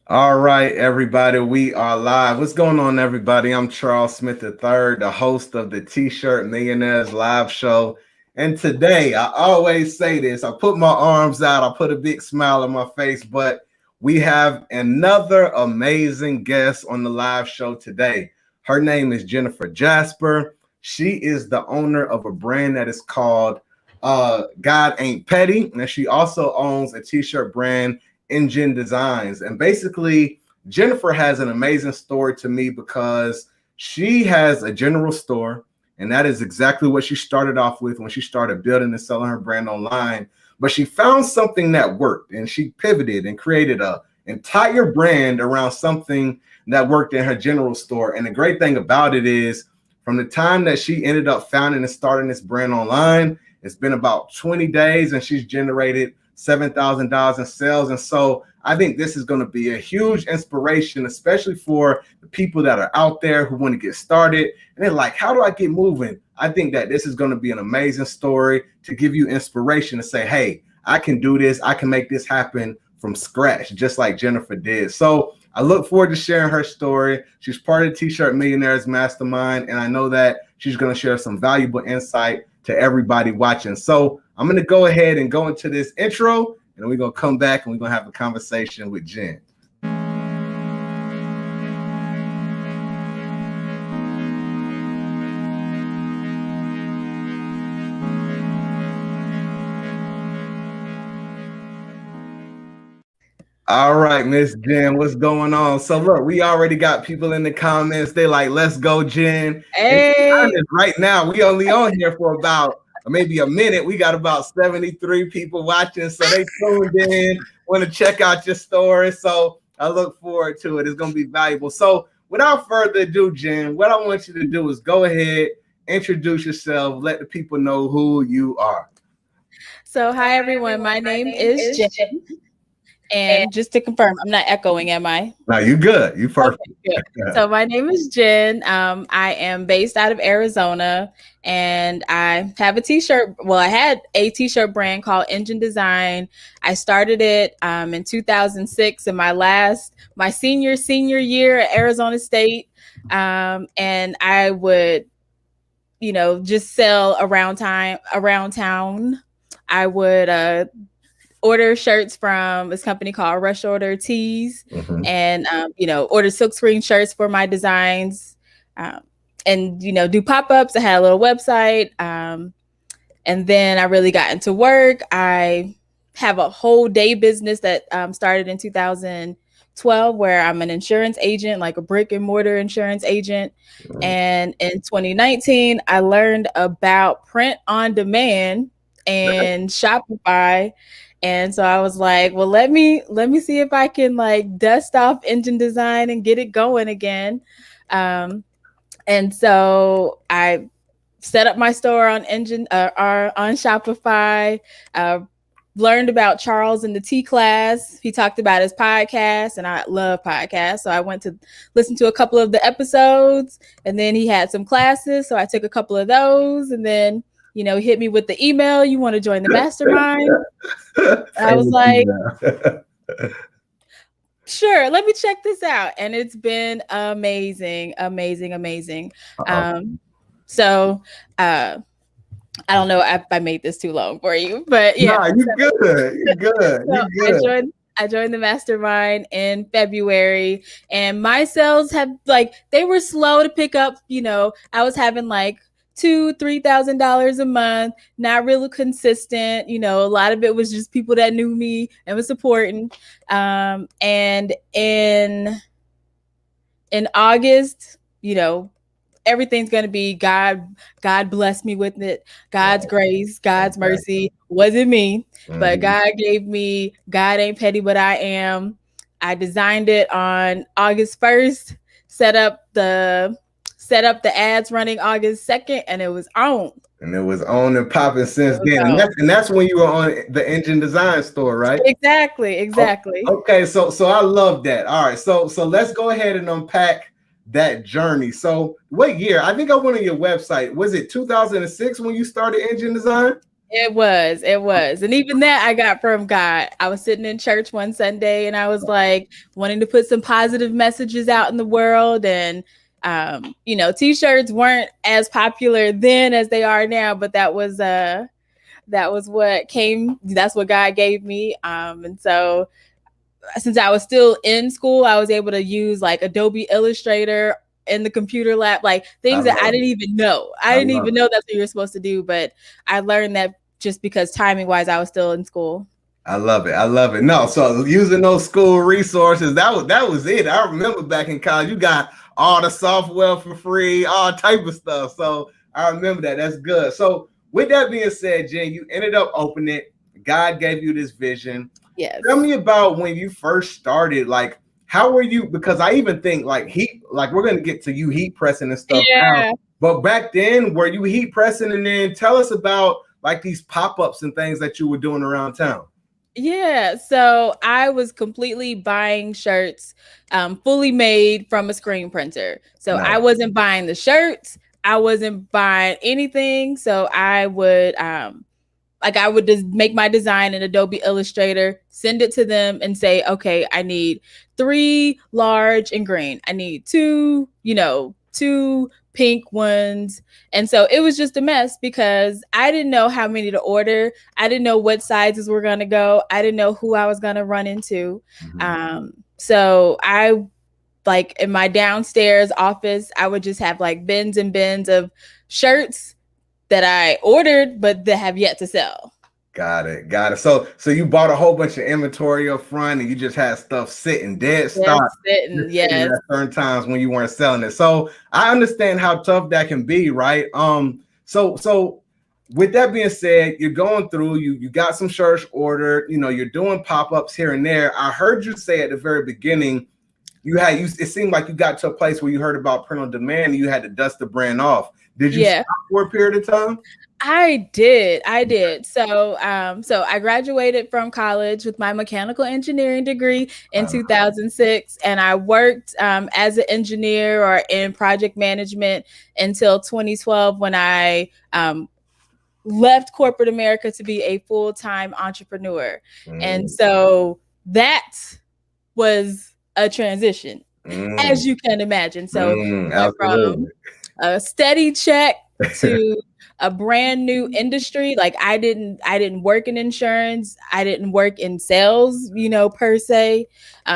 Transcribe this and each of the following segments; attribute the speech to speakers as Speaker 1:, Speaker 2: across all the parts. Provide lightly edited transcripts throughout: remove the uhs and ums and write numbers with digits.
Speaker 1: All right, everybody, we are live. What's going on, everybody? I'm Charles Smith III, the host of the T-Shirt Millionaires live show. And today, I always say this, I put my arms out, I put a big smile on my face, but we have another amazing guest on the live show today. Her name is Jennifer Jasper. She is the owner of a brand that is called God Ain't Petty. And she also owns a T-shirt brand, Engine Designs. And basically, Jennifer has an amazing story to me because she has a general store, and that is exactly what she started off with when she started building and selling her brand online. But she found something that worked, and she pivoted and created a entire brand around something that worked in her general store. And the great thing about it is, from the time that she ended up founding and starting this brand online, it's been about 20 days, and she's generated $7,000 in sales. And so I think this is going to be a huge inspiration, especially for the people that are out there who want to get started. And they're like, how do I get moving? I think that this is going to be an amazing story to give you inspiration to say, hey, I can do this. I can make this happen from scratch, just like Jennifer did. So I look forward to sharing her story. She's part of the T-Shirt Millionaires Mastermind, and I know that she's going to share some valuable insight to everybody watching. So I'm going to go ahead and go into this intro, and we're going to come back and we're going to have a conversation with Jen. All right, Miss Jen, what's going on? So look, we already got people in the comments. They like, let's go, Jen.
Speaker 2: Hey.
Speaker 1: Right now, we only on here for about maybe a minute. We got about 73 people watching, so they tuned in, want to check out your story. So I look forward to it. It's going to be valuable. So without further ado, Jen, what I want you to do is go ahead, introduce yourself, let the people know who you are.
Speaker 2: So, hi everyone. My name is Jen. And just to confirm, I'm not echoing, am I?
Speaker 1: No, you good. You perfect.
Speaker 2: Okay, good. So my name is Jen. I am based out of Arizona, and I have a T-shirt. Well, I had a T-shirt brand called Engine Design. I started it in 2006 in my senior year at Arizona State, and I would, just sell around town. I would order shirts from this company called Rush Order Tees, and order silkscreen shirts for my designs, and do pop-ups. I had a little website, and then I really got into work. I have a whole day business that started in 2012, where I'm an insurance agent, like a brick and mortar insurance agent. And in 2019, I learned about print on demand and Shopify. And so I was like, well, let me see if I can like dust off Engine Design and get it going again. And so I set up my store on on Shopify. Learned about Charles in the T class. He talked about his podcast, and I love podcasts. So I went to listen to a couple of the episodes, and then he had some classes. So I took a couple of those, and then hit me with the email. You want to join the mastermind? I was like, sure, let me check this out. And it's been amazing. So I don't know if I made this too long for you, but yeah.
Speaker 1: No, you're good. You're good.
Speaker 2: So you're good. I joined the mastermind in February, and my sales they were slow to pick up. I was having like $2,000-$3,000 a month, not really consistent. A lot of it was just people that knew me and was supporting. And in August, everything's going to be God blessed me with it. God's grace, God's mercy. Wasn't me, but God gave me God Ain't Petty, But I Am. I designed it on August 1st, set up the ads running August 2nd, and it was on.
Speaker 1: And it was on and popping since then. And that's when you were on the Engine Design store, right?
Speaker 2: Exactly.
Speaker 1: Okay, so I love that. All right, so let's go ahead and unpack that journey. So what year? I think I went on your website. Was it 2006 when you started Engine Design?
Speaker 2: It was, it was. And even that I got from God. I was sitting in church one Sunday and I was like wanting to put some positive messages out in the world. And, t-shirts weren't as popular then as they are now, but that's what God gave me. And so since I was still in school, I was able to use like Adobe Illustrator in the computer lab, like things that I didn't even know. I didn't even know that's what you're supposed to do, but I learned that just because timing wise, I was still in school.
Speaker 1: I love it. I love it. No, so using those school resources, that was it. I remember back in college, you got all the software for free, all type of stuff. So I remember that. That's good. So with that being said, Jen, you ended up opening it. God gave you this vision.
Speaker 2: Yes.
Speaker 1: Tell me about when you first started. Like, how were you? Because I even think like we're gonna get to you heat pressing and stuff now. But back then, were you heat pressing? And then tell us about like these pop-ups and things that you were doing around town.
Speaker 2: Yeah, so I was completely buying shirts fully made from a screen printer. So I wasn't buying the shirts. I wasn't buying anything. So I would just make my design in Adobe Illustrator, send it to them and say, okay, I need 3 large and green. I need 2 pink ones. And so it was just a mess because I didn't know how many to order. I didn't know what sizes were going to go. I didn't know who I was going to run into. So I, like in my downstairs office, I would just have like bins and bins of shirts that I ordered, but that have yet to sell.
Speaker 1: Got it. So you bought a whole bunch of inventory up front and you just had stuff sitting dead stock.
Speaker 2: Yes.
Speaker 1: At certain times when you weren't selling it. So I understand how tough that can be, right? So with that being said, you're going through, you got some shirts ordered, you're doing pop-ups here and there. I heard you say at the very beginning, it seemed like you got to a place where you heard about print on demand and you had to dust the brand off. Did you stop for a period of time?
Speaker 2: I did. So I graduated from college with my mechanical engineering degree in 2006, and I worked as an engineer or in project management until 2012 when I left corporate America to be a full-time entrepreneur. And so that was a transition, as you can imagine. So from a steady check to a brand new industry. Like I didn't work in insurance. I didn't work in sales, per se.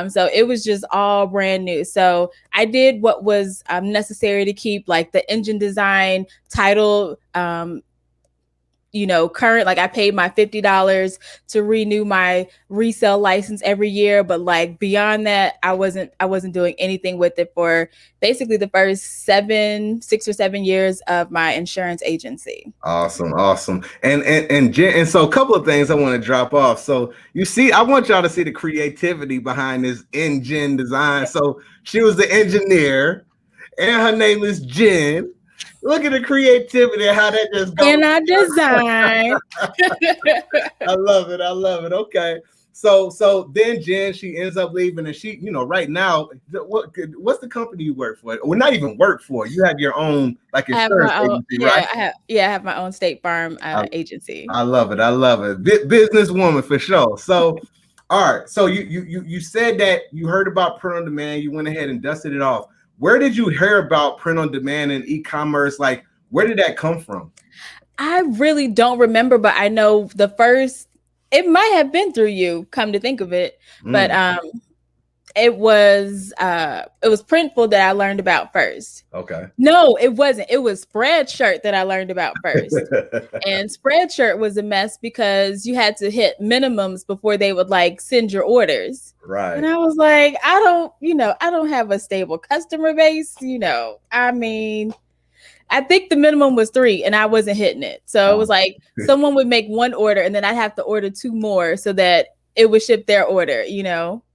Speaker 2: So it was just all brand new. So I did what was necessary to keep like the engine design title, current. Like I paid my $50 to renew my resale license every year, but like beyond that, I wasn't doing anything with it for basically the first 6 or 7 years of my insurance agency.
Speaker 1: Awesome. And so a couple of things I want to drop off. So you see, I want y'all to see the creativity behind this engine design. So she was the engineer and her name is Jen. Look at the creativity and how that just goes.
Speaker 2: And I design.
Speaker 1: I love it. Okay. So then Jen, she ends up leaving and she, right now, what's the company you work for? Well, not even work for. You have your own like insurance agency, right?
Speaker 2: I have my own State Farm agency.
Speaker 1: I love it. Businesswoman for sure. So, all right. So you said that you heard about print on demand. You went ahead and dusted it off. Where did you hear about print on demand and e-commerce? Like, where did that come from?
Speaker 2: I really don't remember, but I know it might have been through you, come to think of it. But it was Printful that I learned about first.
Speaker 1: Okay.
Speaker 2: No, it wasn't. It was Spreadshirt that I learned about first. And Spreadshirt was a mess because you had to hit minimums before they would like send your orders.
Speaker 1: Right.
Speaker 2: And I was like, I don't have a stable customer base. I mean, I think the minimum was 3 and I wasn't hitting it. So it was like someone would make 1 order and then I'd have to order 2 more so that it would ship their order,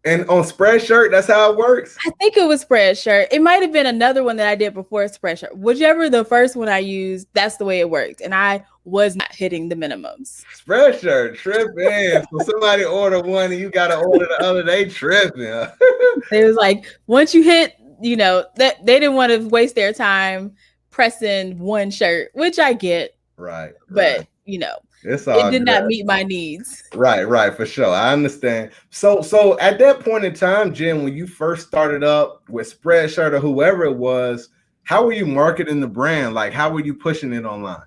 Speaker 1: And on Spreadshirt, that's how it works?
Speaker 2: I think it was Spreadshirt. It might have been another one that I did before Spreadshirt. Whichever the first one I used, that's the way it worked. And I was not hitting the minimums.
Speaker 1: Spreadshirt, tripping. So somebody order one and you got to order the other, they tripping.
Speaker 2: It was like, once you hit, that they didn't want to waste their time pressing 1 shirt, which I get.
Speaker 1: Right.
Speaker 2: But,
Speaker 1: It's
Speaker 2: It
Speaker 1: all
Speaker 2: did not
Speaker 1: good.
Speaker 2: meet my needs.
Speaker 1: Right, for sure. I understand. So at that point in time, Jen, when you first started up with Spreadshirt or whoever it was, how were you marketing the brand? Like, how were you pushing it online?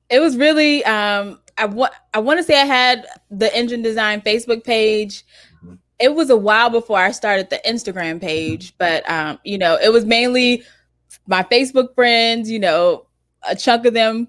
Speaker 2: It was really I want to say I had the Engine Design Facebook page.
Speaker 1: Mhm.
Speaker 2: It was a while before I started the Instagram page, but it was mainly my Facebook friends, a chunk of them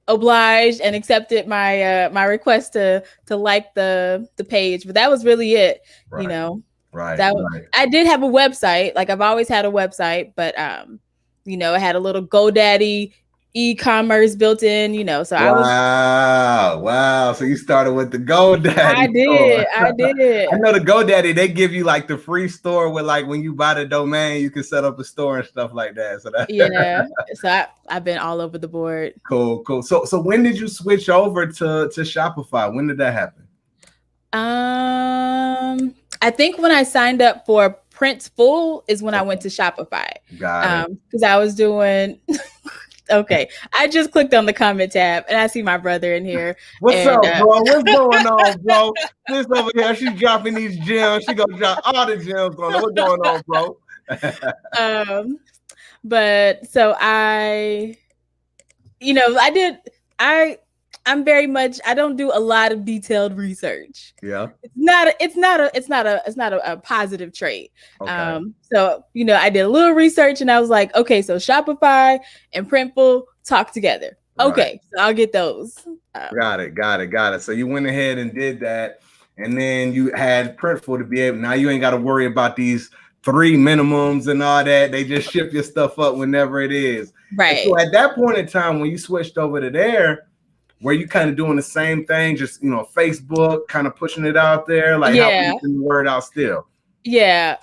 Speaker 2: obliged and accepted my request to like the page, but that was really it.
Speaker 1: Right,
Speaker 2: you know
Speaker 1: right,
Speaker 2: that
Speaker 1: right.
Speaker 2: I did have a website. Like, I've always had a website, but it had a little GoDaddy e-commerce built in, so
Speaker 1: Wow. So you started with the GoDaddy store.
Speaker 2: I did.
Speaker 1: I know the GoDaddy, they give you like the free store where, like, when you buy the domain, you can set up a store and stuff like that. So that
Speaker 2: Yeah. So I've been all over the board.
Speaker 1: cool. So when did you switch over to Shopify? When did that happen?
Speaker 2: I think when I signed up for Printful is when I went to Shopify.
Speaker 1: Got it.
Speaker 2: Because I was doing okay. I just clicked on the comment tab and I see my brother in here.
Speaker 1: What's up, bro? What's going on, bro? This over here, she's dropping these gems. She gonna drop all the gems on her. What's going on, bro?
Speaker 2: But so I'm very much, I don't do a lot of detailed research.
Speaker 1: Yeah.
Speaker 2: It's not a positive trait.
Speaker 1: Okay.
Speaker 2: So, I did a little research and I was like, okay, so Shopify and Printful talk together. Okay, right. So I'll get those.
Speaker 1: Got it. So you went ahead and did that. And then you had Printful to be able, now you ain't got to worry about these 3 minimums and all that. They just ship your stuff up whenever it is.
Speaker 2: Right.
Speaker 1: And so at that point in time, when you switched over to there, were you kind of doing the same thing, just, Facebook, kind of pushing it out there? Like, how are you getting the word out still?
Speaker 2: Yeah.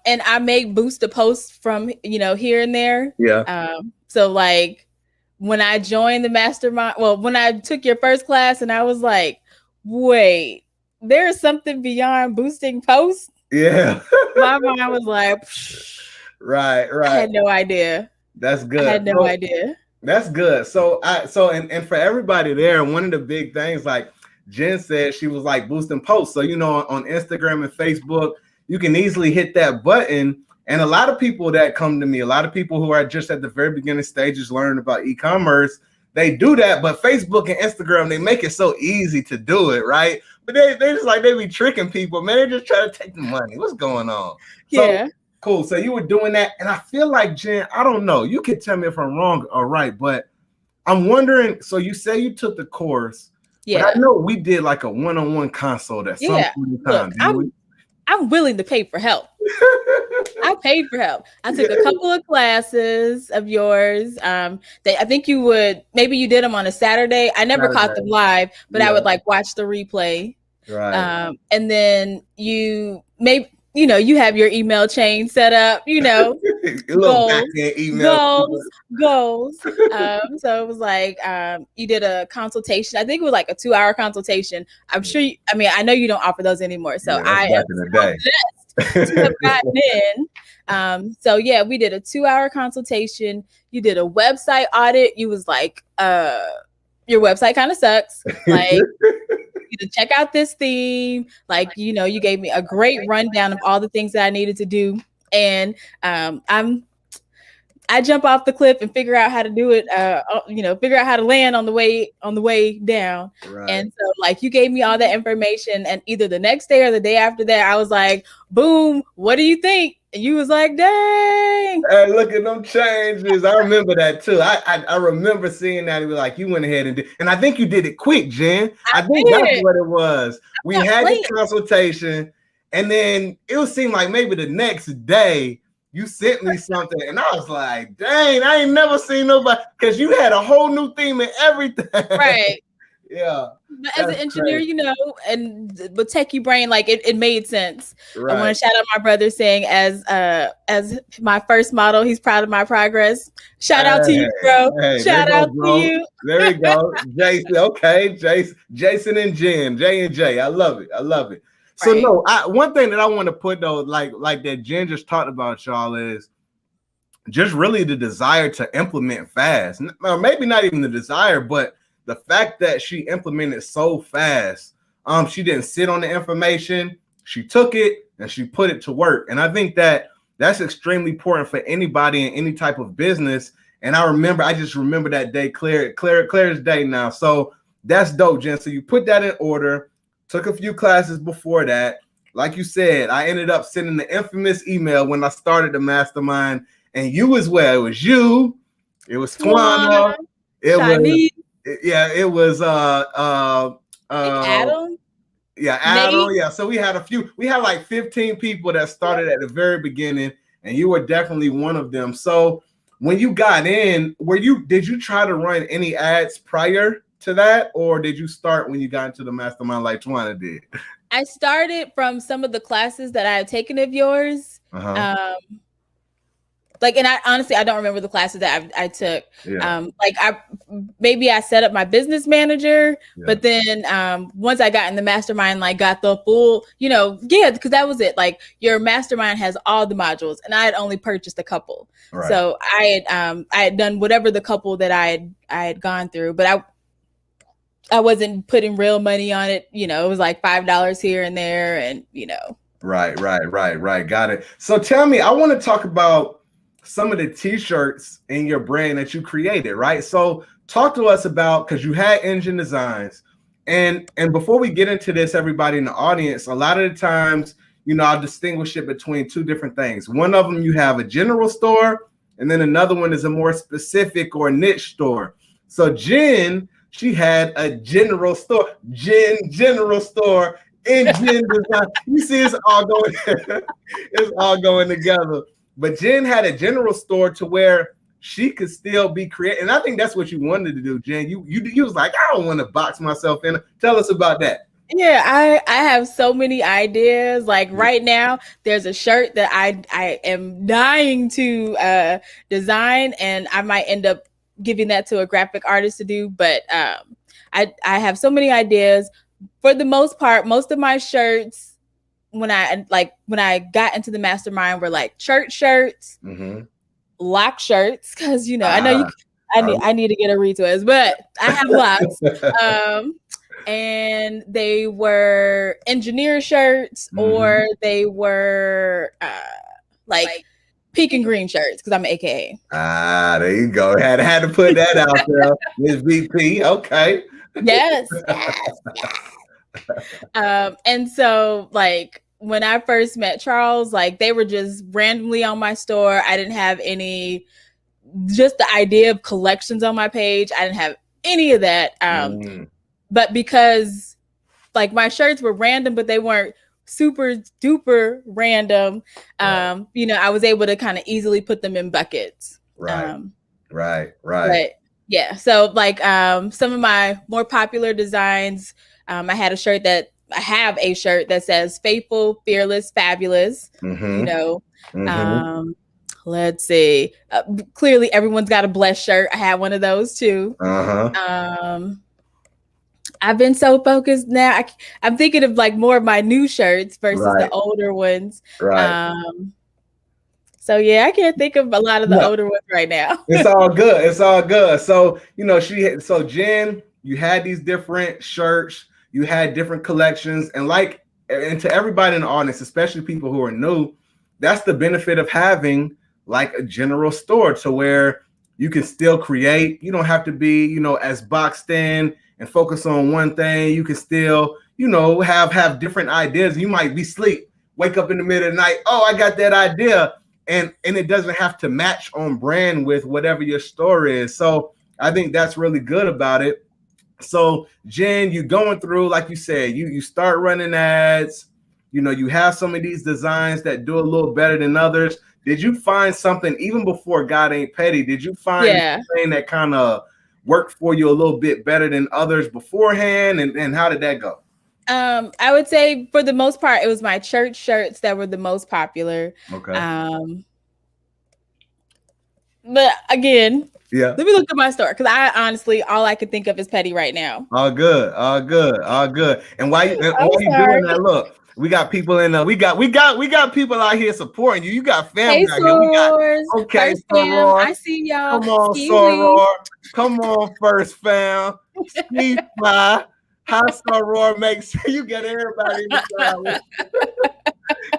Speaker 2: And I make booster posts from, here and there.
Speaker 1: Yeah.
Speaker 2: So like when I joined the mastermind, when I took your first class and I was like, wait, there's something beyond boosting posts.
Speaker 1: Yeah.
Speaker 2: My mind was like,
Speaker 1: right.
Speaker 2: I had no idea.
Speaker 1: That's good.
Speaker 2: I had no idea.
Speaker 1: That's good. So for everybody there, one of the big things, like Jen said, she was like boosting posts. So, on Instagram and Facebook, you can easily hit that button. And a lot of people that come to me, a lot of people who are just at the very beginning stages learning about e-commerce, they do that. But Facebook and Instagram, they make it so easy to do it, right? But they just like, they be tricking people, man. They just try to take the money. What's going on?
Speaker 2: Yeah.
Speaker 1: So, cool. So you were doing that. And I feel like, Jen, I don't know. You can tell me if I'm wrong or right, but I'm wondering, so you say you took the course. Yeah. But I know we did like a one-on-one consult at some point in time.
Speaker 2: Look, I'm willing to pay for help. I paid for help. I took a couple of classes of yours. I think maybe you did them on a Saturday. I never caught them live, but I would like watch the replay.
Speaker 1: Right.
Speaker 2: And then you have your email chain set up, goals. So it was like, you did a consultation. I think it was like a 2-hour consultation. I'm sure I know you don't offer those anymore. So I am blessed to have gotten in. So yeah, we did a 2-hour consultation. You did a website audit. You was like, your website kind of sucks. Like, to check out this theme. Like, you gave me a great rundown of all the things that I needed to do. And I jump off the cliff and figure out how to do it, figure out how to land on the way down. Right. And so like you gave me all that information, and either the next day or the day after that, I was like, boom, what do you think? And you was like, dang.
Speaker 1: Hey, look at them changes. I remember that too. I remember seeing that. It was like you went ahead and did, and I think you did it quick, Jen. I think that's what it was. We had the consultation, and then it would seem like maybe the next day you sent me something, and I was like, dang, I ain't never seen nobody, because you had a whole new theme and everything.
Speaker 2: Right.
Speaker 1: Yeah.
Speaker 2: But as an engineer, and with techie brain, like it made sense. Right. I want to shout out my brother, saying as my first model, he's proud of my progress. Shout out to you, bro. Shout out to you.
Speaker 1: There we go. Jason. Okay. Jason and Jen. J&J. I love it. So right. One thing that I want to put though, like that Jen just talked about, y'all, is just really the desire to implement fast. Or maybe not even the desire, but the fact that she implemented so fast, she didn't sit on the information, she took it and she put it to work. And I think that that's extremely important for anybody in any type of business. And I just remember that day clear as day now. So that's dope, Jen. So you put that in order, took a few classes before that. Like you said, I ended up sending the infamous email when I started the mastermind, and you as well. It was you, it was Twana, it
Speaker 2: Shanice.
Speaker 1: it was
Speaker 2: Adam.
Speaker 1: Yeah, Adam.
Speaker 2: Nate.
Speaker 1: Yeah. So we had like 15 people that started at the very beginning, and you were definitely one of them. So when you got in, did you try to run any ads prior to that, or did you start when you got into the mastermind like Twana did?
Speaker 2: I started from some of the classes that I had taken of yours. And I honestly, I don't remember the classes that I took.
Speaker 1: Yeah.
Speaker 2: I set up my business manager, but then once I got in the mastermind, like got the full, because that was it. Like your mastermind has all the modules, and I had only purchased a couple. Right. So I had done whatever the couple that I had gone through, but I wasn't putting real money on it. It was like $5 here and there, and
Speaker 1: Right. Got it. So tell me, I want to talk about some of the T-shirts in your brand that you created, right? So talk to us about, because you had Engine Designs, and before we get into this, everybody in the audience, a lot of the times, I'll distinguish it between two different things. One of them, you have a general store, and then another one is a more specific or niche store. So Jen, she had a general store, general store, Engine Design. You see, it's all going together. But Jen had a general store to where she could still be creative. And I think that's what you wanted to do, Jen. You was like, I don't want to box myself in. Tell us about that.
Speaker 2: Yeah, I have so many ideas. Like right now, there's a shirt that I am dying to design, and I might end up giving that to a graphic artist to do. But I have so many ideas. For the most part, most of my shirts, when I got into the mastermind, were like church shirts, lock shirts, because I know I need to get a retwist, but I have locks. And they were engineer shirts, or they were like pink and green shirts, because I'm an AKA.
Speaker 1: There you go. Had to put that out there. Miss VP. Okay.
Speaker 2: Yes. And so when I first met Charles, they were just randomly on my store. I didn't have just the idea of collections on my page. I didn't have any of that. But because my shirts were random, but they weren't super duper random, I was able to kind of easily put them in buckets.
Speaker 1: Right.
Speaker 2: But yeah, so some of my more popular designs, I have a shirt that says "Faithful, Fearless, Fabulous." Let's see. Clearly, everyone's got a blessed shirt. I had one of those too. I've been so focused now. I'm thinking of more of my new shirts versus the older ones. So yeah, I can't think of a lot of the older ones right now.
Speaker 1: It's all good. So so Jen, you had these different shirts, you had different collections, and to everybody in the audience, especially people who are new, that's the benefit of having a general store, to where you can still create. You don't have to be, as boxed in and focus on one thing. You can still, have different ideas. You might be asleep, wake up in the middle of the night. Oh, I got that idea. And it doesn't have to match on brand with whatever your store is. So I think that's really good about it. So Jen, you going through, like you said, you start running ads, you have some of these designs that do a little better than others. Did you find something, even before God Ain't Petty, did you find something that kind of worked for you a little bit better than others beforehand? And how did that go?
Speaker 2: I would say for the most part, it was my church shirts that were the most popular.
Speaker 1: Okay.
Speaker 2: But again,
Speaker 1: Yeah.
Speaker 2: let me look at my store because I honestly all I can think of is petty right now.
Speaker 1: All good, all good, all good. And while you
Speaker 2: I'm sorry.
Speaker 1: doing that, look, we got people in we got people out here supporting you. You got family
Speaker 2: Hey,
Speaker 1: out here. We got
Speaker 2: Soars.
Speaker 1: okay,
Speaker 2: First fam.
Speaker 1: Soror.
Speaker 2: I see y'all.
Speaker 1: Come on,
Speaker 2: Ski Wee.
Speaker 1: Soror. Come on, first fam. Ski Fly. How Soror makes sure you get everybody in the crowd with you.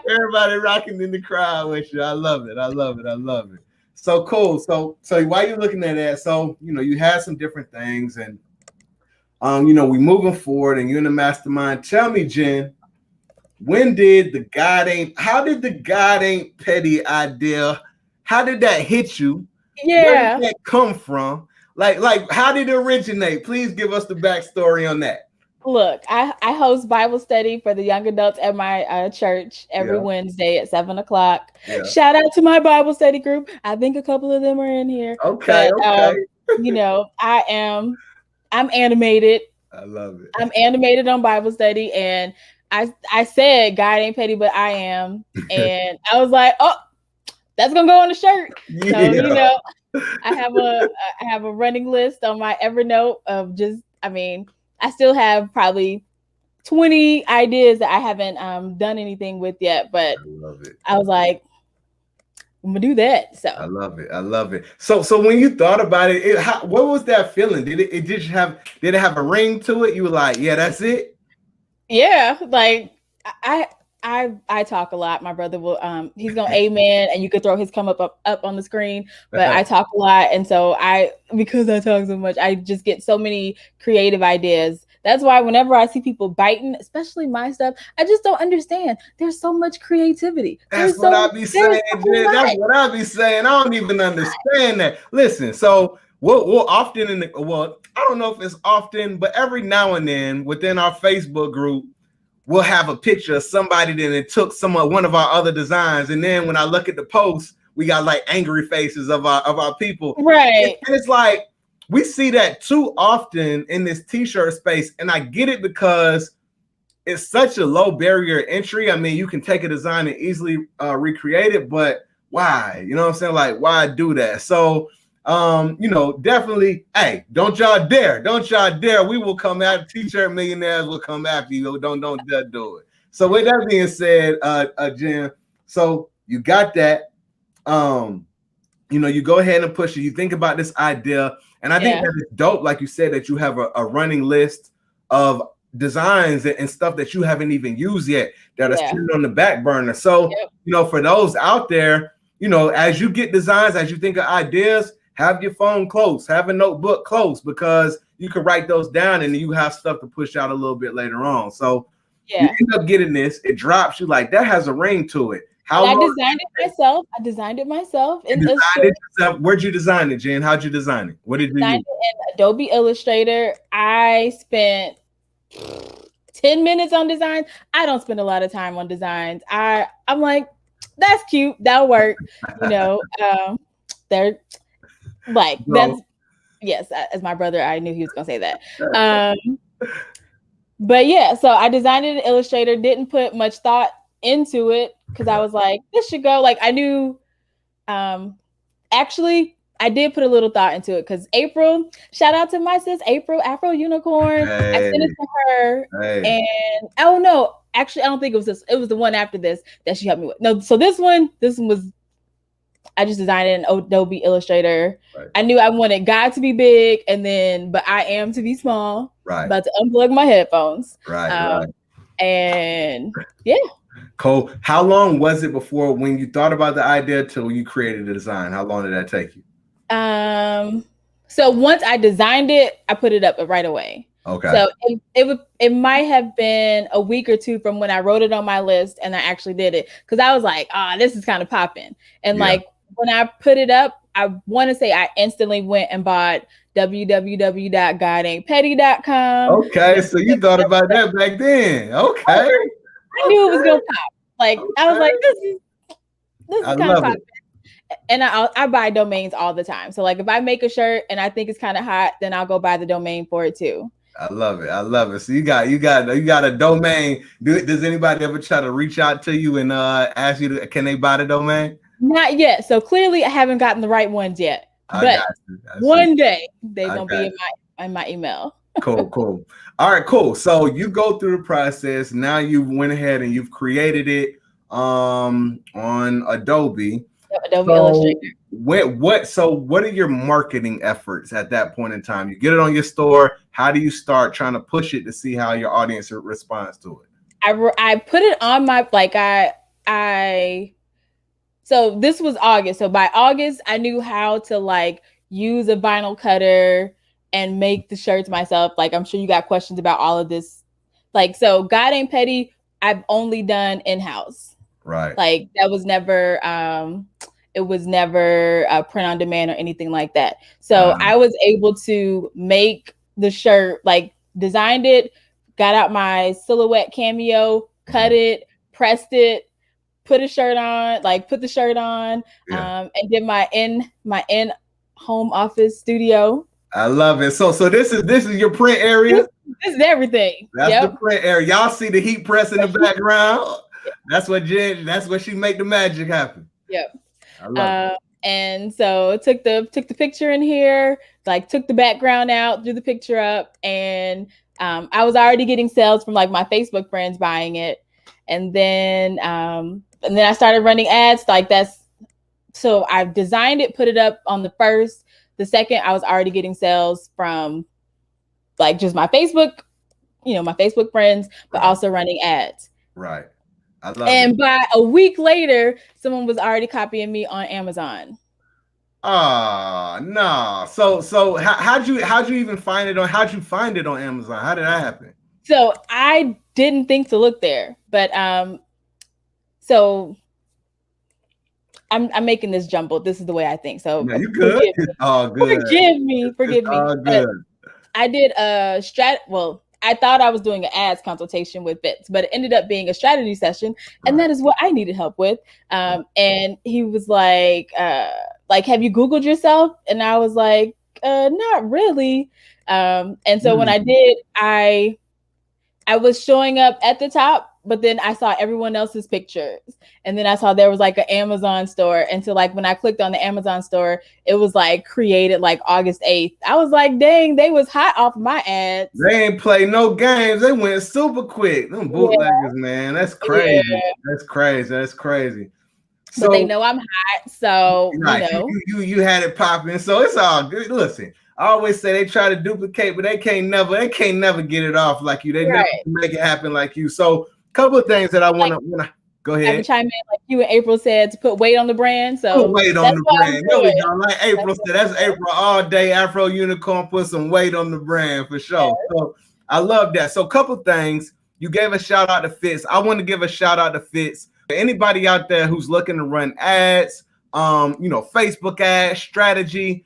Speaker 1: Everybody rocking in the crowd with you. I love it. I love it. I love it. So cool. So while you're looking at that, so you had some different things and we moving forward and you're in the mastermind. Tell me, Jen, how did the God ain't petty idea? How did that hit you?
Speaker 2: Yeah.
Speaker 1: Where did that come from? Like how did it originate? Please give us the backstory on that.
Speaker 2: Look, I host Bible study for the young adults at my church every Wednesday at 7:00. Yeah. Shout out to my Bible study group. I think a couple of them are in here.
Speaker 1: Okay,
Speaker 2: but, I'm animated.
Speaker 1: I love it.
Speaker 2: I'm animated on Bible study, and I said God ain't petty, but I am, and I was like, oh, that's gonna go on the shirt. Yeah. So I have a running list on my Evernote of I still have probably 20 ideas that I haven't done anything with yet, but
Speaker 1: I love it.
Speaker 2: I was like, I'm gonna do that. So
Speaker 1: I love it. I love it. So when you thought about it, what was that feeling? Did it have a ring to it? You were like, yeah, that's it.
Speaker 2: Yeah, like I talk a lot. My brother will he's gonna amen, and you could throw his come up on the screen. But I talk a lot, and so because I talk so much, I just get so many creative ideas. That's why whenever I see people biting, especially my stuff, I just don't understand. There's so much creativity.
Speaker 1: That's what I be saying, Jen. That's what I be saying. I don't even understand that. Listen, so we'll often I don't know if it's often, but every now and then within our Facebook group, we'll have a picture of somebody that it took one of our other designs, and then when I look at the post, we got like angry faces of our people,
Speaker 2: right?
Speaker 1: And it's like we see that too often in this T-shirt space, and I get it because it's such a low barrier entry. I mean, you can take a design and easily recreate it, but why? You know what I'm saying? Like, why do that? So, definitely, hey, don't y'all dare. We will come after T-Shirt Millionaires will come after you. Don't do it. So with that being said, Jen, so you got that. You go ahead and push it. You think about this idea, and I think that is dope. Like you said, that you have a running list of designs and stuff that you haven't even used yet that are sitting on the back burner. So, for those out there, as you get designs, as you think of ideas, have your phone close, have a notebook close, because you can write those down and you have stuff to push out a little bit later on. So you end up getting this, it drops you like that has a ring to it.
Speaker 2: I designed it myself.
Speaker 1: Where'd you design it, Jen? How'd you design it? What did you use?
Speaker 2: In Adobe Illustrator. I spent 10 minutes on designs. I don't spend a lot of time on designs. I'm like, that's cute. That'll work. They're like, that's, yes, as my brother, I knew he was going to say that. But yeah, so I designed it in Illustrator, didn't put much thought into it because I was like, this should go. Like I knew, actually, I did put a little thought into it because April, shout out to my sis, April, Afro Unicorn. I sent it to her and oh no, actually, I don't think it was this. It was the one after this that she helped me with. No, so this one was, I just designed it in Adobe Illustrator. Right. I knew I wanted God to be big but I am to be small. Right. About to unplug my headphones.
Speaker 1: Right.
Speaker 2: And yeah.
Speaker 1: Cool. How long was it before when you thought about the idea till you created the design? How long did that take you?
Speaker 2: So once I designed it, I put it up right away.
Speaker 1: Okay.
Speaker 2: So it might have been a week or two from when I wrote it on my list and I actually did it. Cause I was like, this is kind of popping. And like when I put it up, I want to say I instantly went and bought www.godaintpetty.com.
Speaker 1: Okay. So you thought about that back then. Okay.
Speaker 2: I knew it was going to pop. Like, I was like, this is kind of popping. And I buy domains all the time. So like if I make a shirt and I think it's kind of hot, then I'll go buy the domain for it too.
Speaker 1: I love it. So you got a domain. Does anybody ever try to reach out to you and ask you can they buy the domain?
Speaker 2: Not yet. So clearly I haven't gotten the right ones yet.
Speaker 1: I
Speaker 2: But
Speaker 1: got you.
Speaker 2: one day they're
Speaker 1: I
Speaker 2: gonna
Speaker 1: got
Speaker 2: be
Speaker 1: you.
Speaker 2: in my email.
Speaker 1: Cool. All right, cool. So you go through the process. Now you went ahead and you've created it on Adobe.
Speaker 2: Adobe
Speaker 1: So
Speaker 2: Illustrator.
Speaker 1: what are your marketing efforts at that point in time? You get it on your store. How do you start trying to push it to see how your audience responds to it?
Speaker 2: I put it on my I so this was August. So by August, I knew how to like use a vinyl cutter and make the shirts myself. Like I'm sure you got questions about all of this. Like so, God Ain't Petty, I've only done in-house.
Speaker 1: Right.
Speaker 2: Like that was never it was never print on demand or anything like that. So I was able to make the shirt, like designed it, got out my silhouette cameo, cut it, pressed it, put the shirt on, and did my in home office studio.
Speaker 1: I love it. So this is your print area.
Speaker 2: This is everything.
Speaker 1: That's the print area. Y'all see the heat press in the background. That's what she make the magic happen.
Speaker 2: Yep.
Speaker 1: I love it.
Speaker 2: And so took the picture in here, like took the background out, drew the picture up, and I was already getting sales from like my Facebook friends buying it, and then I started running ads. Like so I designed it, put it up on the first. The second, I was already getting sales from like just my Facebook, my Facebook friends, but also running ads.
Speaker 1: Right. I love
Speaker 2: and by a week later, someone was already copying me on Amazon.
Speaker 1: No. So how'd you even find it how'd you find it on Amazon? How did that happen?
Speaker 2: So I didn't think to look there, but so I'm making this jumbled. This is the way I think. So
Speaker 1: you good? It's all good.
Speaker 2: Forgive me.
Speaker 1: All good.
Speaker 2: I did a I thought I was doing an ads consultation with Fitz, but it ended up being a strategy session, and that is what I needed help with. And he was like, have you Googled yourself? And I was like, not really. And so when I did, I was showing up at the top, but then I saw everyone else's pictures. And then I saw there was like an Amazon store. And so like when I clicked on the Amazon store, it was like created like August 8th. I was like, dang, they was hot off my ads.
Speaker 1: They ain't play no games. They went super quick. Them bootleggers, man. That's crazy. Yeah. That's crazy.
Speaker 2: So, but they know I'm hot. So,
Speaker 1: right. You had it popping. So it's all good. Listen. I always say they try to duplicate, but they can't never get it off like you. They never make it happen like you. So a couple of things that I want to go ahead.
Speaker 2: I can chime in like you and April said to put weight on the brand. So
Speaker 1: put weight on the brand. There we go. Like April said, that's April all day. Afro Unicorn put some weight on the brand for sure. Yes. So I love that. So a couple of things. You gave a shout out to Fitz. I want to give a shout out to Fitz. Anybody out there who's looking to run ads, Facebook ads, strategy,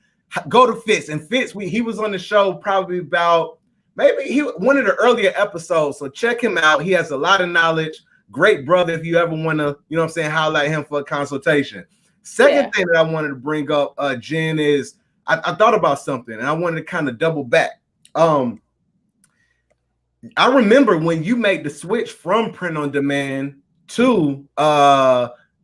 Speaker 1: go to Fitz. And Fitz, he was on the show probably about one of the earlier episodes. So check him out. He has a lot of knowledge. Great brother. If you ever want to, highlight him for a consultation. Second thing that I wanted to bring up, Jen, is I thought about something and I wanted to kind of double back. I remember when you made the switch from print on demand to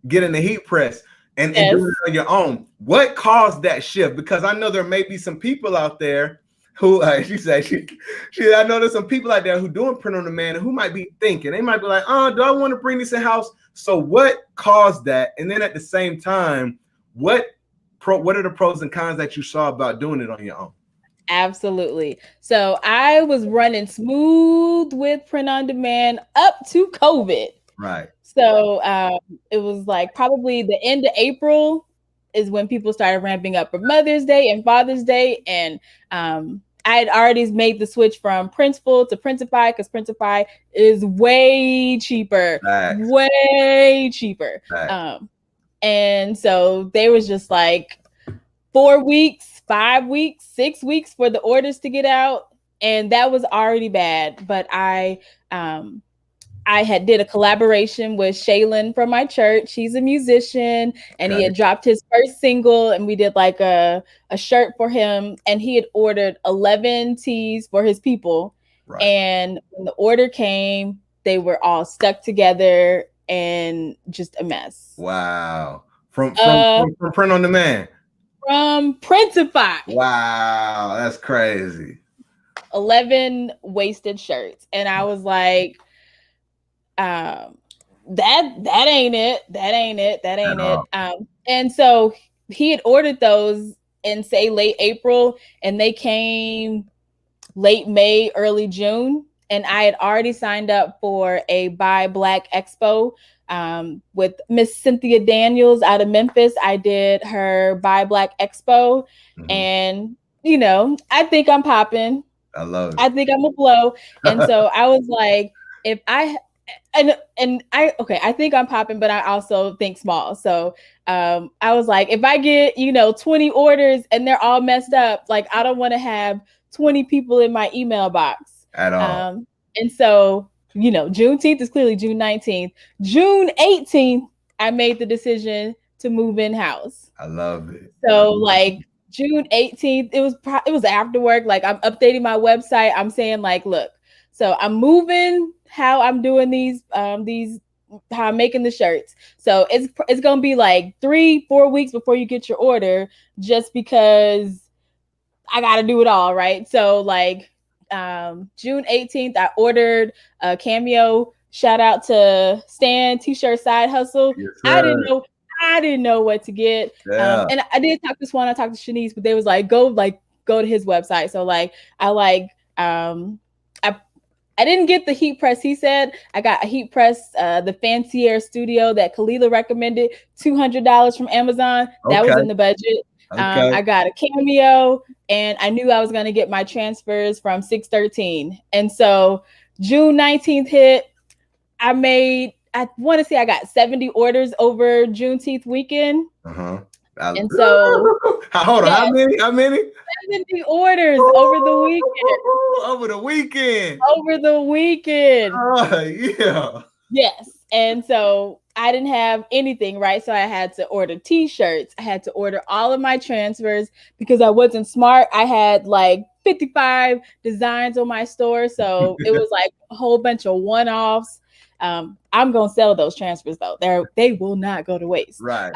Speaker 1: getting the heat press. And doing it on your own. What caused that shift? Because I know there may be some people out there who I know there's some people out there who doing print on demand who might be thinking, they might be like, do I want to bring this in house? So what caused that? And then at the same time, what are the pros and cons that you saw about doing it on your own?
Speaker 2: Absolutely. So I was running smooth with print on demand up to COVID.
Speaker 1: Right.
Speaker 2: So it was like probably the end of April is when people started ramping up for Mother's Day and Father's Day. And I had already made the switch from Printful to Printify because Printify is way cheaper.
Speaker 1: Nice.
Speaker 2: Way cheaper.
Speaker 1: Nice.
Speaker 2: And so they was just like 4 weeks, 5 weeks, 6 weeks for the orders to get out. And that was already bad. But I had did a collaboration with Shaylin from my church. He's a musician and he had dropped his first single and we did like a shirt for him and he had ordered 11 tees for his people. Right. And when the order came, they were all stuck together and just a mess.
Speaker 1: Wow. From Print on Demand.
Speaker 2: From Printify.
Speaker 1: Wow, that's crazy.
Speaker 2: 11 wasted shirts. And I was like, that ain't it. That ain't it. And so he had ordered those in say late April, and they came late May, early June. And I had already signed up for a Buy Black Expo with Miss Cynthia Daniels out of Memphis. I did her Buy Black Expo, and you know, I think I'm popping.
Speaker 1: I love it.
Speaker 2: I think I'm a blow. And so I was like, if I I think I'm popping, but I also think small. So I was like, if I get, 20 orders and they're all messed up, like I don't want to have 20 people in my email box
Speaker 1: at all.
Speaker 2: And so, Juneteenth is clearly June 19th. June 18th, I made the decision to move in-house.
Speaker 1: I love it.
Speaker 2: So like June 18th, it was after work. Like I'm updating my website. I'm saying like, look, so I'm moving how I'm doing these how I'm making the shirts. So it's gonna be like 3-4 weeks before you get your order, just because I gotta do it all, right? So like June 18th, I ordered a Cameo. Shout out to Stan T-Shirt Side Hustle.
Speaker 1: Yes,
Speaker 2: I didn't know what to get.
Speaker 1: Yeah.
Speaker 2: And I did talk to Swan, I talked to Shanice, but they was like, go to his website. So like I didn't get the heat press. He said I got a heat press, the Fancier Studio that Kalila recommended, $200 from Amazon. That was in the budget. I got a Cameo, and I knew I was going to get my transfers from 613. And so June 19th hit. I want to say I got 70 orders over Juneteenth weekend.
Speaker 1: And so hold on, how many?
Speaker 2: 70 orders over the weekend.
Speaker 1: Over the weekend.
Speaker 2: Oh,
Speaker 1: yeah.
Speaker 2: Yes. And so I didn't have anything, right? So I had to order T-shirts. I had to order all of my transfers because I wasn't smart. I had like 55 designs on my store. So it was like a whole bunch of one-offs. I'm going to sell those transfers though. They will not go to waste.
Speaker 1: Right.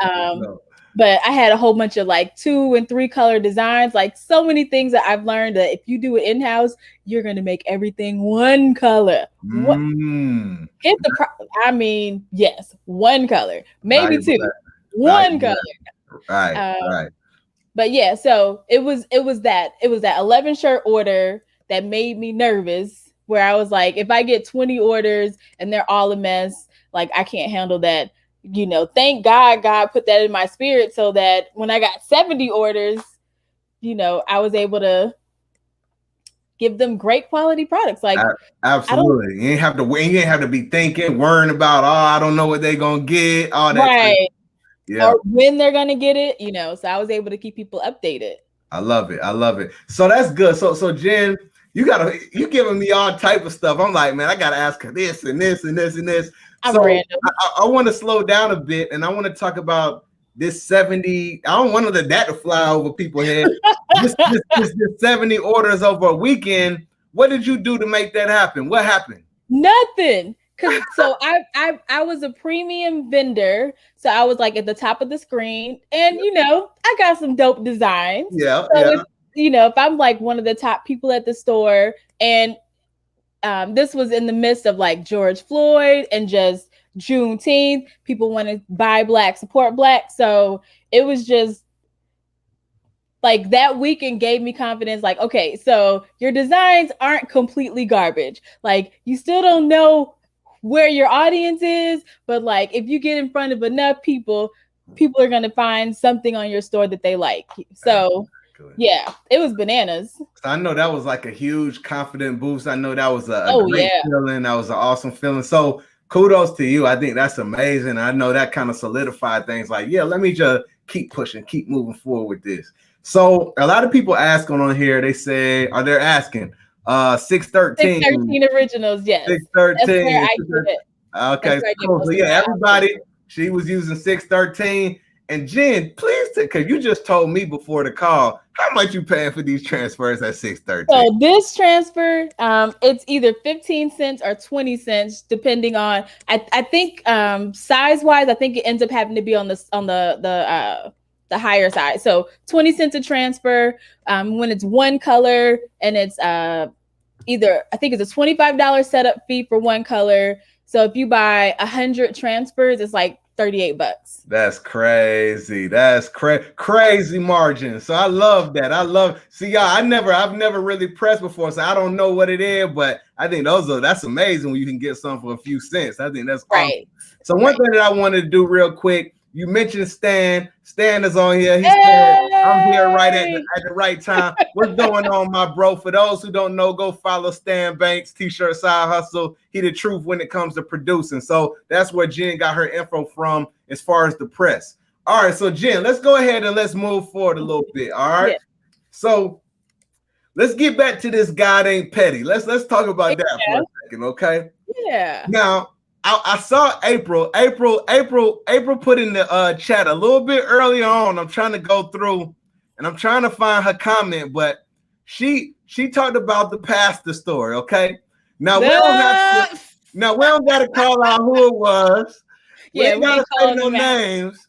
Speaker 2: But I had a whole bunch of like 2 and 3 color designs, like so many things that I've learned that if you do it in-house, you're going to make everything one color. Yes, one color, maybe 2, one color.
Speaker 1: Right.
Speaker 2: But yeah, so it was that 11 shirt order that made me nervous, where I was like, if I get 20 orders and they're all a mess, like I can't handle that. Thank God put that in my spirit so that when I got 70 orders, I was able to give them great quality products. Like
Speaker 1: absolutely. You ain't have to wait. You ain't have to be worrying about, I don't know what they're going to get. All that.
Speaker 2: Right. Yeah. Or when they're going to get it, so I was able to keep people updated.
Speaker 1: I love it. So that's good. So Jen, you giving me all type of stuff. I'm like, man, I got to ask her this and this and this and this. So I want to slow down a bit, and I want to talk about this 70. I don't want that to fly over people's head. this 70 orders over a weekend. What did you do to make that happen? What happened?
Speaker 2: Nothing. So I was a premium vendor, so I was like at the top of the screen, and I got some dope designs.
Speaker 1: Yeah.
Speaker 2: So if I'm like one of the top people at the store, and this was in the midst of like George Floyd and just Juneteenth. People want to buy Black, support Black. So it was just like that weekend gave me confidence. Like, okay, so your designs aren't completely garbage. Like you still don't know where your audience is, but like if you get in front of enough people are going to find something on your store that they like. So yeah, it was bananas.
Speaker 1: So I know that was like a huge confident boost. I know that was a great feeling. That was an awesome feeling. So kudos to you. I think that's amazing. I know that kind of solidified things like, yeah, let me just keep pushing, keep moving forward with this. So a lot of people asking on here, they say, they're asking 613.
Speaker 2: 613 originals, yes.
Speaker 1: 613. Okay, cool. So yeah, everybody, she was using 613. And Jen, please, because you just told me before the call, how much you paying for these transfers at 613?
Speaker 2: So this transfer, it's either 15 cents or 20 cents, depending on. I think size wise, I think it ends up having to be on the higher side. So 20 cents a transfer when it's one color, and it's either, I think it's a $25 setup fee for one color. So if you buy 100 transfers, it's like $38.
Speaker 1: That's crazy. That's crazy margin. So I love that. See, y'all, I've never really pressed before, so I don't know what it is, but I think that's amazing when you can get some for a few cents. I think that's awesome. So one thing that I wanted to do real quick, you mentioned Stan. Stan is on here. He said, I'm here right at the right time. What's going on, my bro? For those who don't know, go follow Stan Banks, T-Shirt Side Hustle. He the truth when it comes to producing. So that's where Jen got her info from as far as the press. All right, so Jen, let's go ahead and let's move forward a little bit. All right. Yeah. So let's get back to this guy named Petty. Let's talk about that for a second, okay?
Speaker 2: Yeah.
Speaker 1: Now, I saw April put in the chat a little bit early on. I'm trying to go through and I'm trying to find her comment, but she talked about the pastor story. Okay. Now we don't got to call out who it was. We ain't got to say no names.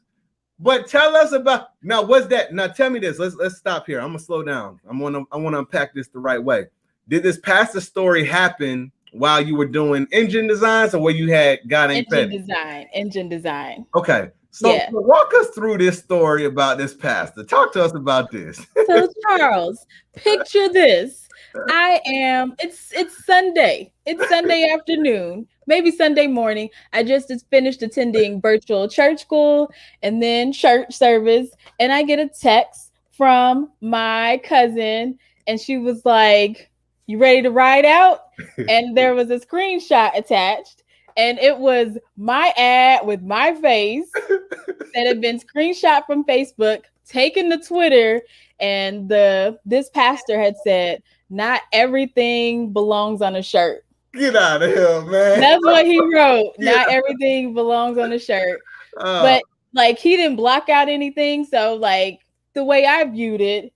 Speaker 1: But tell us about now. What's that? Now tell me this. Let's stop here. I'm gonna slow down. I want to unpack this the right way. Did this pastor story happen while you were doing engine designs, or where you had got
Speaker 2: engine design?
Speaker 1: Okay, so walk us through this story about this pastor. Talk to us about this.
Speaker 2: So Charles, picture this. It's Sunday. It's Sunday afternoon, maybe Sunday morning. I just finished attending virtual church school and then church service, and I get a text from my cousin, and she was like, "You ready to ride out?" And there was a screenshot attached, and it was my ad with my face that had been screenshot from Facebook, taken to Twitter, and this pastor had said, "Not everything belongs on a shirt."
Speaker 1: Get out of here, man.
Speaker 2: That's what he wrote. Not everything belongs on a shirt. But like, he didn't block out anything. So like, the way I viewed it,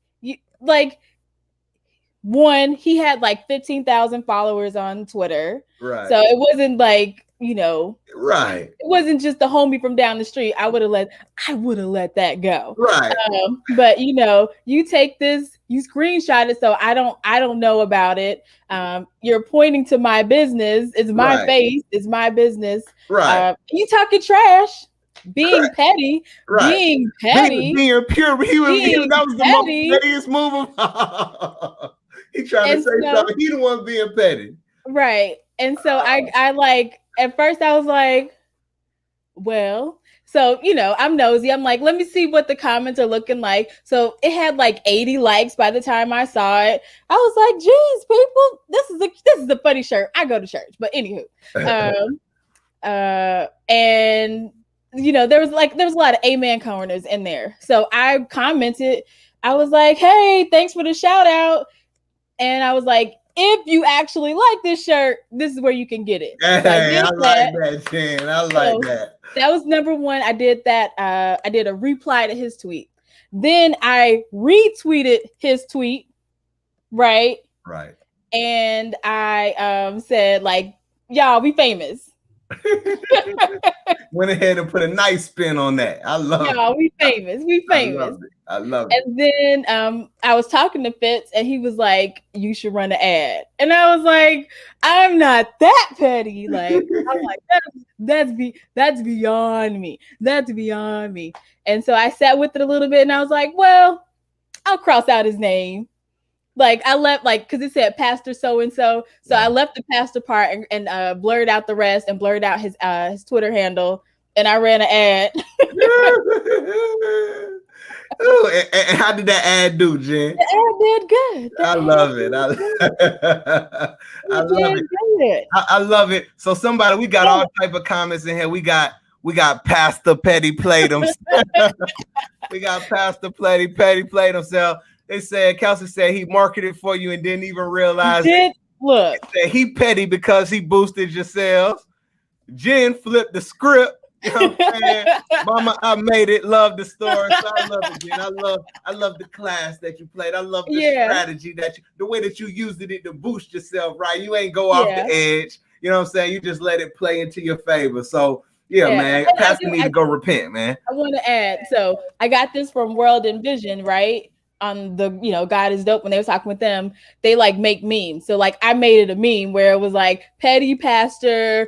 Speaker 2: one, he had like 15,000 followers on Twitter.
Speaker 1: Right.
Speaker 2: So it wasn't like,
Speaker 1: right.
Speaker 2: It wasn't just the homie from down the street. I would have let that go.
Speaker 1: Right.
Speaker 2: But you take this, you screenshot it, so I don't know about it. You're pointing to my business. It's my face. It's my business.
Speaker 1: Right.
Speaker 2: You talking trash, being petty, being petty,
Speaker 1: being pure. That was the most pettiest move. He trying to say something. He the one being petty.
Speaker 2: Right. And so I like, at first I was like, well, so, I'm nosy. I'm like, let me see what the comments are looking like. So it had like 80 likes by the time I saw it. I was like, geez, people, this is a funny shirt. I go to church. But anywho, and there was a lot of amen corners in there. So I commented, I was like, hey, thanks for the shout out. And I was like, if you actually like this shirt, this is where you can get it.
Speaker 1: Hey, I like that, Jen. I like that.
Speaker 2: That was number one. I did that. I did a reply to his tweet. Then I retweeted his tweet. Right.
Speaker 1: Right.
Speaker 2: And I said, like, y'all, we famous.
Speaker 1: Went ahead and put a nice spin on that. I love it.
Speaker 2: Y'all, we famous. We famous.
Speaker 1: I love it.
Speaker 2: And then I was talking to Fitz, and he was like, you should run an ad. And I was like, I'm not that petty. Like, I'm like, that's beyond me. That's beyond me. And so I sat with it a little bit, and I was like, well, I'll cross out his name. Like, I left, like, because it said Pastor so-and-so. So I left the pastor part and blurred out the rest and blurred out his Twitter handle. And I ran an ad.
Speaker 1: Ooh, and how did that ad do, Jen?
Speaker 2: The ad did good.
Speaker 1: I love it. I love it. So somebody, we got all type of comments in here. We got Pastor Petty played himself. We got Pastor Petty played himself. They said, Kelsey said he marketed for you and didn't even realize it.
Speaker 2: Look,
Speaker 1: he petty because he boosted your sales. Jen flipped the script. You know what I'm saying? Mama, I made it. Love the story. So I love it, Jen. I love the class that you played. I love the strategy the way that you used it to boost yourself, right? You ain't go off the edge. You know what I'm saying? You just let it play into your favor. So man, Pastor need to go repent, man.
Speaker 2: I want to add. So I got this from World and Vision, right? On the, God is dope. When they were talking with them, they like make memes. So like I made it a meme where it was like petty pastor,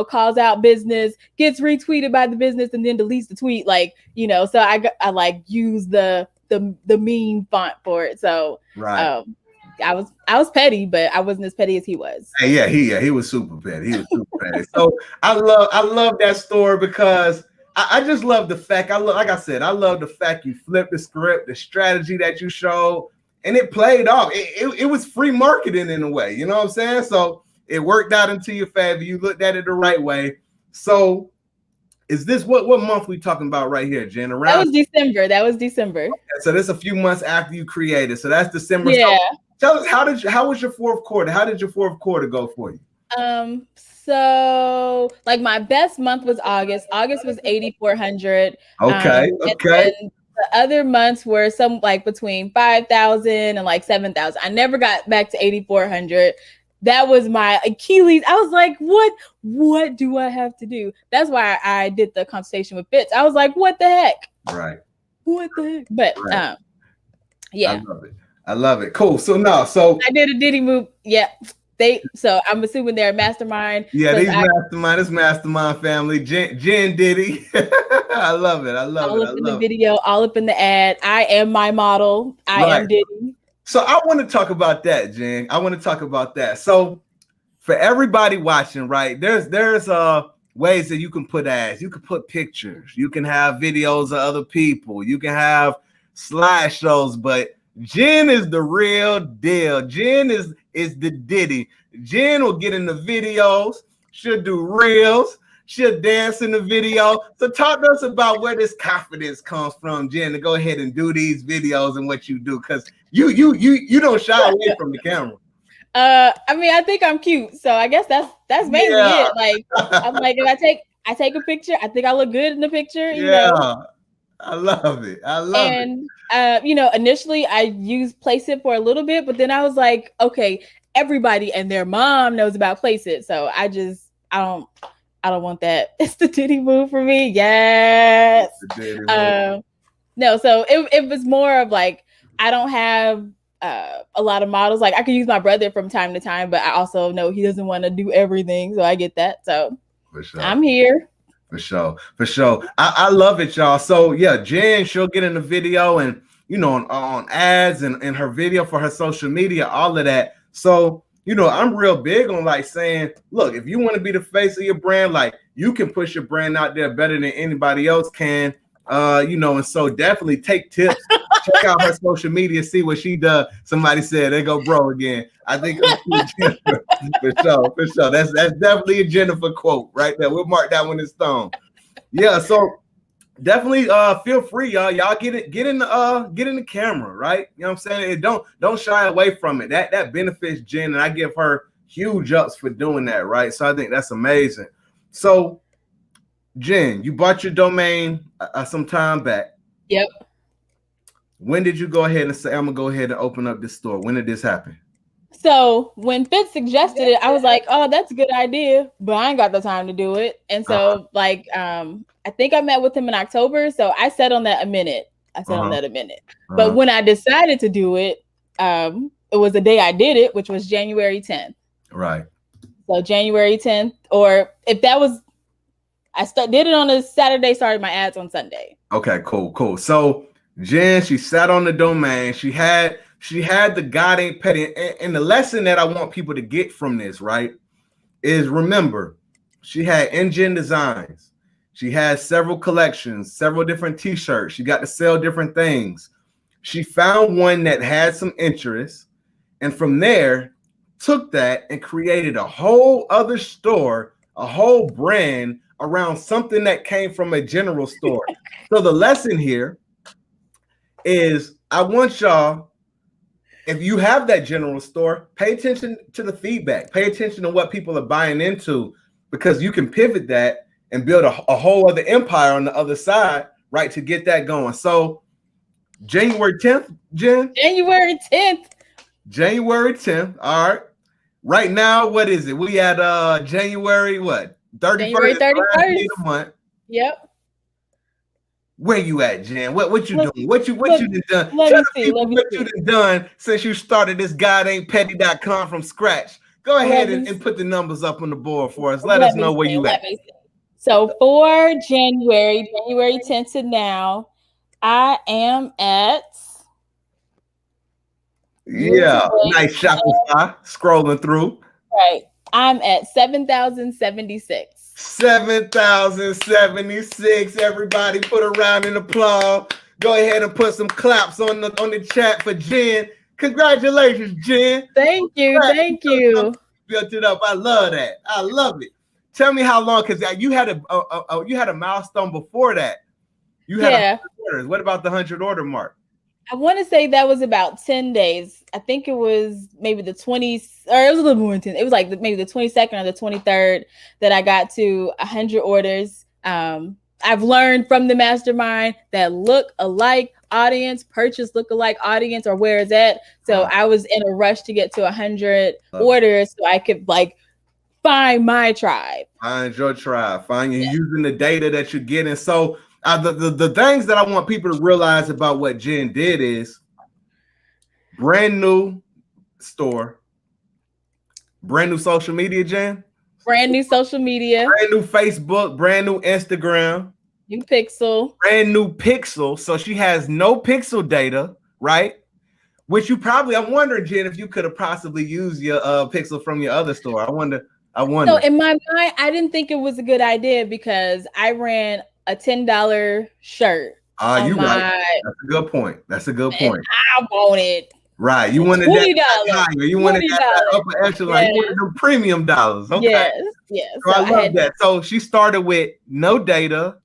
Speaker 2: calls out business, gets retweeted by the business, and then deletes the tweet. Like, so I like use the meme font for it. So
Speaker 1: right.
Speaker 2: I was petty, but I wasn't as petty as he was.
Speaker 1: Hey, he was super petty. He was super petty. So I love that story because I just love the fact. Like I said, I love the fact you flipped the script, the strategy that you showed, and it played off. It was free marketing in a way. You know what I'm saying? So it worked out into your favor. You looked at it the right way. So is this what month we talking about right here, Jen?
Speaker 2: That was December.
Speaker 1: Okay, so this a few months after you created. So that's December.
Speaker 2: Yeah.
Speaker 1: So tell us how was your fourth quarter? How did your fourth quarter go for you?
Speaker 2: So like my best month was August. August was 8,400.
Speaker 1: Okay.
Speaker 2: The other months were some like between 5,000 and like 7,000. I never got back to 8,400. That was my Achilles. I was like, what do I have to do? That's why I did the consultation with Fitz. I was like, what the heck?
Speaker 1: Right.
Speaker 2: What the heck? But yeah.
Speaker 1: I love it. Cool. So I
Speaker 2: did a Diddy move. Yeah. So I'm assuming they're a mastermind.
Speaker 1: Yeah, this mastermind family. Jen Diddy. I love it.
Speaker 2: All up in the video, all up in the ad. I am my model. I am Diddy.
Speaker 1: So I want to talk about that, Jen. I want to talk about that. So for everybody watching, right, there's ways that you can put ads. You can put pictures. You can have videos of other people. You can have slideshows, but Jen is the real deal. Jen is the Diddy. Jen will get in the videos. She'll do reels. She'll dance in the video. So talk to us about where this confidence comes from, Jen, to go ahead and do these videos and what you do, because you don't shy away from the camera.
Speaker 2: I mean, I think I'm cute, so I guess that's mainly it. Like I'm like, if I take a picture, I think I look good in the picture. You know?
Speaker 1: I love it.
Speaker 2: Initially I used Place It for a little bit, but then I was like, okay, everybody and their mom knows about Place It, so I don't want that. It's the Diddy move for me. Yes. No, so it was more of like, I don't have a lot of models. Like I could use my brother from time to time, but I also know he doesn't want to do everything. So I get that. So
Speaker 1: for sure.
Speaker 2: I'm here.
Speaker 1: For sure. I love it, y'all. So yeah, Jen, she'll get in the video and on ads and her video for her social media, all of that. So I'm real big on like saying, look, if you want to be the face of your brand, like you can push your brand out there better than anybody else can. And so definitely take tips, check out her social media, see what she does. Somebody said they go bro again. I think for sure. That's definitely a Jennifer quote right there. We'll mark that one in stone. Yeah, so definitely feel free, y'all. Y'all get in the camera, right? You know what I'm saying? Don't shy away from it. That benefits Jen, and I give her huge ups for doing that, right? So I think that's amazing. So Jen, you bought your domain some time back.
Speaker 2: Yep.
Speaker 1: When did you go ahead and say, I'm gonna go ahead and open up this store? When did this happen?
Speaker 2: So when Fitz suggested it, I was like, oh, that's a good idea, but I ain't got the time to do it. And so I think I met with him in October. So I sat on that a minute. But when I decided to do it, it was the day I did it, which was January 10th.
Speaker 1: Right.
Speaker 2: So January 10th, or if that was, did it on a Saturday, started my ads on Sunday.
Speaker 1: Okay, cool. So Jen, she sat on the domain. She had the God ain't petty. And the lesson that I want people to get from this, right, is remember, she had Engine Designs. She had several collections, several different T-shirts. She got to sell different things. She found one that had some interest. And from there, took that and created a whole other store, a whole brand around something that came from a general store. So the lesson here is I want y'all, if you have that general store, pay attention to the feedback, pay attention to what people are buying into, because you can pivot that and build a whole other empire on the other side, right, to get that going. So January 10th, Jen?
Speaker 2: January 10th.
Speaker 1: January 10th. All right. Right now, what is it? We at January what? 31st.
Speaker 2: January 31st.
Speaker 1: Month.
Speaker 2: Yep.
Speaker 1: Where you at, Jen? What you doing? What you done?
Speaker 2: Let me see.
Speaker 1: What you done since you started this GodAin'tPetty.com from scratch. Go ahead and put the numbers up on the board for us. Let us know where you at.
Speaker 2: So for January 10th to now, I am at
Speaker 1: nice Shopify scrolling through.
Speaker 2: Right. I'm at 7,076.
Speaker 1: 7,076. Everybody put a round of applause. Go ahead and put some claps on the chat for Jen. Congratulations, Jen.
Speaker 2: Thank you. Thank you.
Speaker 1: Built it up. I love that. I love it. Tell me how long, because you had a milestone before that. You had 100 orders. What about the 100 order mark?
Speaker 2: I want to say that was about 10 days. I think it was maybe the 20th, or it was a little more intense. It was like maybe the 22nd or the 23rd that I got to 100 orders. I've learned from the mastermind that look-alike audience, purchase look-alike audience, or where is that? So I was in a rush to get to 100 orders so I could like find my tribe.
Speaker 1: Find your tribe. Find you using the data that you're getting. So the things that I want people to realize about what Jen did is brand new store, brand new social media, Jen.
Speaker 2: Brand new social media.
Speaker 1: Brand new Facebook, brand new Instagram.
Speaker 2: New pixel.
Speaker 1: Brand new pixel. So she has no pixel data, right? Which you probably, I'm wondering, Jen, if you could have possibly used your pixel from your other store. I wonder.
Speaker 2: So in my mind, I didn't think it was a good idea because I ran a $10 shirt.
Speaker 1: You right. That's a good point. That's a good point.
Speaker 2: I wanted
Speaker 1: right. You wanted
Speaker 2: $20.
Speaker 1: You wanted that upper echelon. You wanted them premium dollars. Okay.
Speaker 2: Yes.
Speaker 1: So I love that. So she started with no data,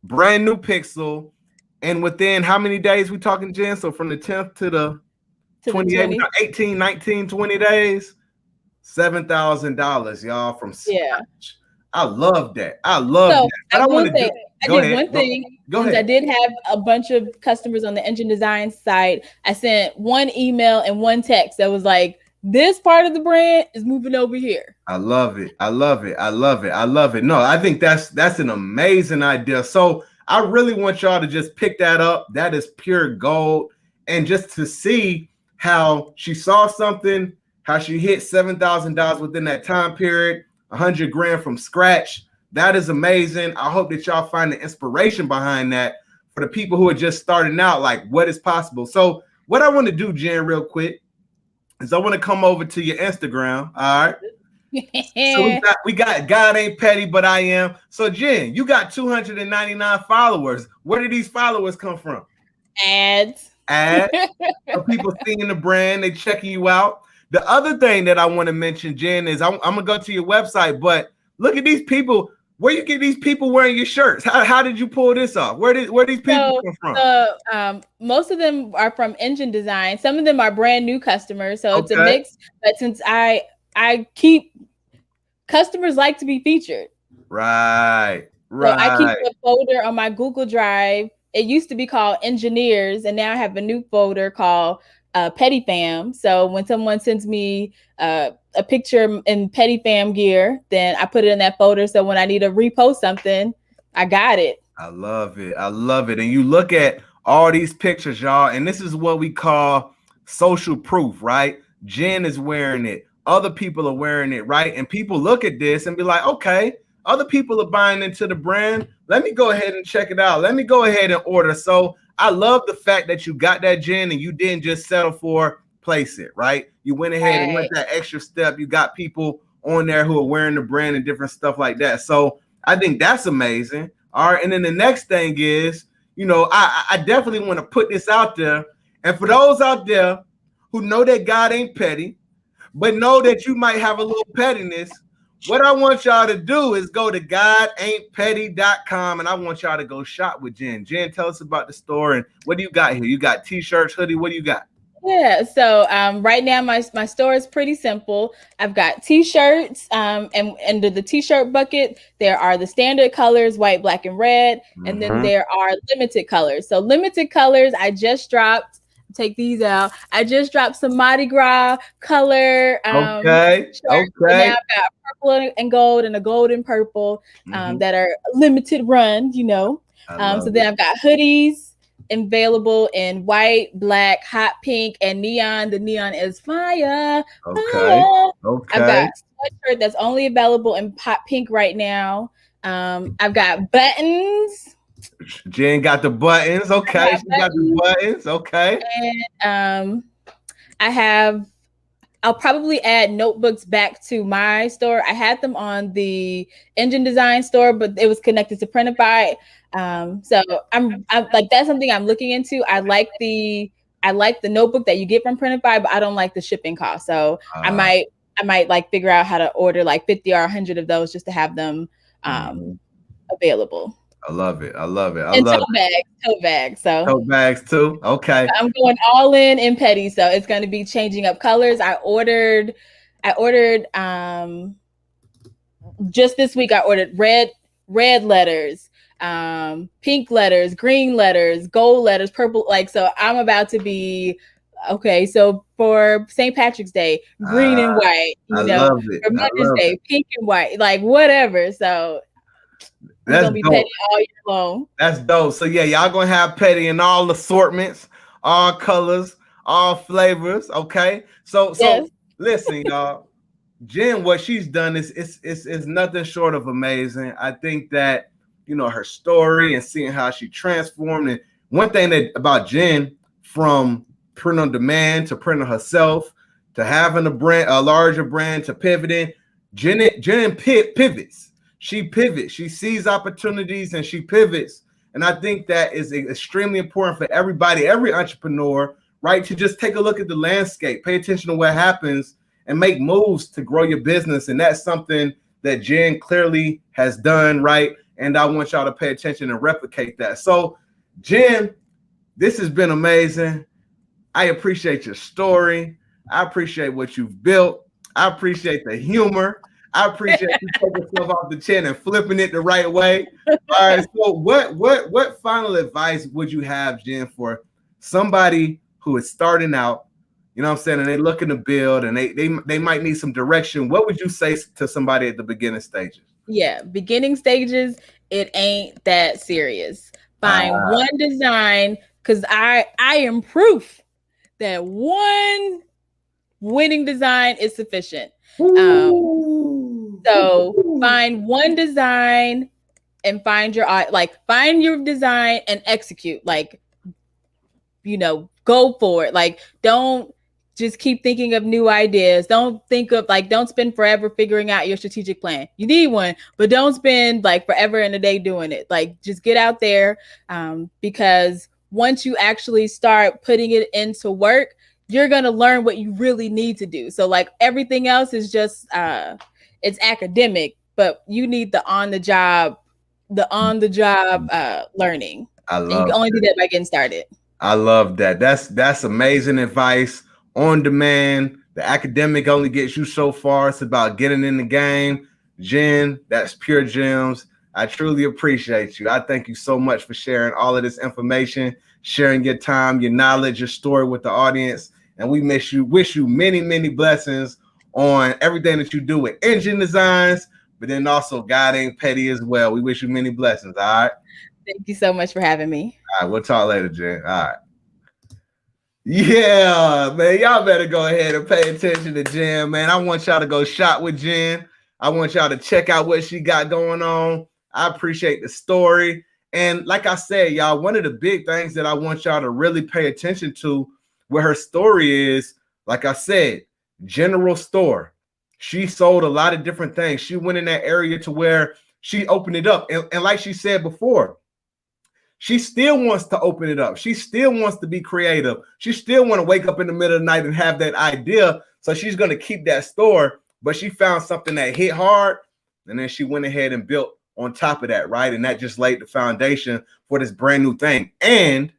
Speaker 1: brand new pixel, and within how many days we talking, Jen? So from the 10th to the 28th, 18, 19, 20 days, $7,000, y'all, from scratch. I love that. I love that. But I want to do.
Speaker 2: Go ahead. I did have a bunch of customers on the engine design site. I sent one email and one text that was like, this part of the brand is moving over here.
Speaker 1: I love it. I love it. I love it. I love it. No, I think that's an amazing idea. So I really want y'all to just pick that up. That is pure gold. And just to see how she saw something, how she hit $7,000 within that time period, 100 grand from scratch. That is amazing. I hope that y'all find the inspiration behind that for the people who are just starting out, like what is possible. So what I want to do, Jen, real quick, is I want to come over to your Instagram. All right. So we got God Ain't Petty, but I Am. So Jen, you got 299 followers. Where did these followers come from?
Speaker 2: Ads.
Speaker 1: So people seeing the brand, they checking you out. The other thing that I want to mention, Jen, is I'm gonna go to your website, but look at these people. Where you get these people wearing your shirts? How did you pull this off? Where these people come
Speaker 2: from? Most of them are from engine design. Some of them are brand new customers, so it's a mix. But since I keep customers like to be featured,
Speaker 1: right.
Speaker 2: So I keep a folder on my Google Drive. It used to be called Engineers, and now I have a new folder called Petty Fam. So when someone sends me a picture in Petty Fam gear, then I put it in that folder. So when I need to repost something, I got it.
Speaker 1: I love it. I love it. And you look at all these pictures, y'all, and this is what we call social proof, right? Jen is wearing it. Other people are wearing it, right? And people look at this and be like, okay, other people are buying into the brand. Let me go ahead and check it out. Let me go ahead and order. So I love the fact that you got that, Jen, and you didn't just settle for place it, right? You went ahead and went that extra step. You got people on there who are wearing the brand and different stuff like that. So I think that's amazing. All right. And then the next thing is, I definitely want to put this out there. And for those out there who know that God ain't petty, but know that you might have a little pettiness, what I want y'all to do is go to GodAin'tPetty.com, and I want y'all to go shop with Jen. Jen, tell us about the store and what do you got here? You got T-shirts, hoodie. What do you got?
Speaker 2: Yeah, so right now my store is pretty simple. I've got t-shirts, and under the t-shirt bucket, there are the standard colors, white, black, and red, and then
Speaker 1: Mm-hmm.
Speaker 2: there are limited colors. So limited colors, I just dropped, take these out. I just dropped some Mardi Gras color
Speaker 1: Okay.
Speaker 2: shirts. So now
Speaker 1: Okay.
Speaker 2: I've got purple and gold and a gold and purple
Speaker 1: Mm-hmm.
Speaker 2: that are limited run,
Speaker 1: I
Speaker 2: So
Speaker 1: love
Speaker 2: then
Speaker 1: it.
Speaker 2: I've got hoodies available in white, black, hot pink, and neon. The neon is fire,
Speaker 1: Okay.
Speaker 2: fire. I've
Speaker 1: Okay.
Speaker 2: got a sweatshirt that's only available in hot pink right now. I've got buttons.
Speaker 1: Jen got the buttons.
Speaker 2: I
Speaker 1: Okay.
Speaker 2: got
Speaker 1: She got the
Speaker 2: buttons,
Speaker 1: buttons. Okay.
Speaker 2: and I have. I'll probably add notebooks back to my store. I had them on the Engine Design store, but it was connected to Printify. So I'm like that's something I'm looking into. I like the notebook that you get from Printify, but I don't like the shipping cost. So
Speaker 1: Uh,
Speaker 2: I might like figure out how to order like 50 or 100 of those just to have them
Speaker 1: mhm.
Speaker 2: available.
Speaker 1: I love it. I love it. I
Speaker 2: And
Speaker 1: love
Speaker 2: tote bags. So
Speaker 1: tote bags too. Okay.
Speaker 2: I'm going all in petty, so it's going to be changing up colors. I ordered just this week I ordered red letters, pink letters, green letters, gold letters, purple, like so I'm about to be okay, so for St. Patrick's Day, green and white,
Speaker 1: I love it.
Speaker 2: for
Speaker 1: I
Speaker 2: Mother's
Speaker 1: love it.
Speaker 2: Day, pink and white, like whatever. So we're
Speaker 1: That's
Speaker 2: gonna be petty
Speaker 1: dope.
Speaker 2: all year long.
Speaker 1: That's dope. So yeah, y'all gonna have petty in all assortments, all colors, all flavors. Okay. So
Speaker 2: Yes.
Speaker 1: listen, y'all. Jen, what she's done is nothing short of amazing. I think that her story and seeing how she transformed. And one thing that about Jen, from print on demand to printing herself to having a larger brand to pivoting, Jen pivots. She pivots. She sees opportunities and she pivots. And I think that is extremely important for everybody, every entrepreneur, right? To just take a look at the landscape, pay attention to what happens, and make moves to grow your business. And that's something that Jen clearly has done, right? And I want y'all to pay attention and replicate that. So, Jen, this has been amazing. I appreciate your story. I appreciate what you've built. I appreciate the humor. I appreciate you taking yourself off the chin and flipping it the right way. All right. So, what final advice would you have, Jen, for somebody who is starting out? You know what I'm saying? And they're looking to build and they might need some direction. What would you say to somebody at the beginning stages?
Speaker 2: Yeah, beginning stages, it ain't that serious. Find
Speaker 1: Uh,
Speaker 2: one design because I am proof that one winning design is sufficient. So find one design and find your design and execute. Like, go for it. Like, don't just keep thinking of new ideas. Don't spend forever figuring out your strategic plan. You need one, but don't spend like forever in a day doing it. Like, just get out there, because once you actually start putting it into work, you're going to learn what you really need to do. So like everything else is just, it's academic, but you need the on the job learning.
Speaker 1: I
Speaker 2: And you
Speaker 1: love
Speaker 2: can only do that by getting started.
Speaker 1: I love that. That's amazing advice. On demand. The academic only gets you so far. It's about getting in the game. Jen, that's pure gems. I truly appreciate you. I thank you so much for sharing all of this information, sharing your time, your knowledge, your story with the audience. And we wish you many, many blessings on everything that you do with engine designs, but then also God ain't petty as well. We wish you many blessings. All right.
Speaker 2: Thank you so much for having me.
Speaker 1: All right. We'll talk later, Jen. All right. Yeah, man, y'all better go ahead and pay attention to Jen, man. I want y'all to go shop with Jen. I want y'all to check out what she got going on. I appreciate the story. And like I said, y'all, one of the big things that I want y'all to really pay attention to with her story is, like I said, general store. She sold a lot of different things. She went in that area to where she opened it up. And like she said before, she still wants to open it up. She still wants to be creative. She still want to wake up in the middle of the night and have that idea. So she's going to keep that store, but she found something that hit hard. And then she went ahead and built on top of that, right? And that just laid the foundation for this brand new thing. And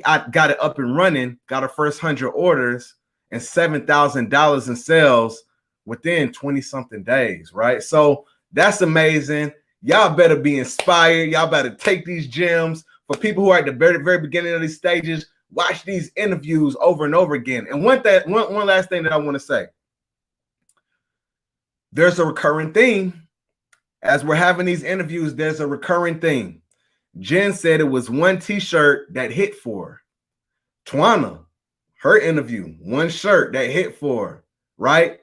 Speaker 1: got it up and running, got her first 100 orders and $7,000 in sales within 20 something days, right? So that's amazing. Y'all better be inspired. Y'all better take these gems. For people who are at the very, very beginning of these stages, watch these interviews over and over again. And one last thing that I want to say. There's a recurring theme. As we're having these interviews, there's a recurring theme. Jen said it was one T-shirt that hit for her. Twana, her interview, one shirt that hit for her, right?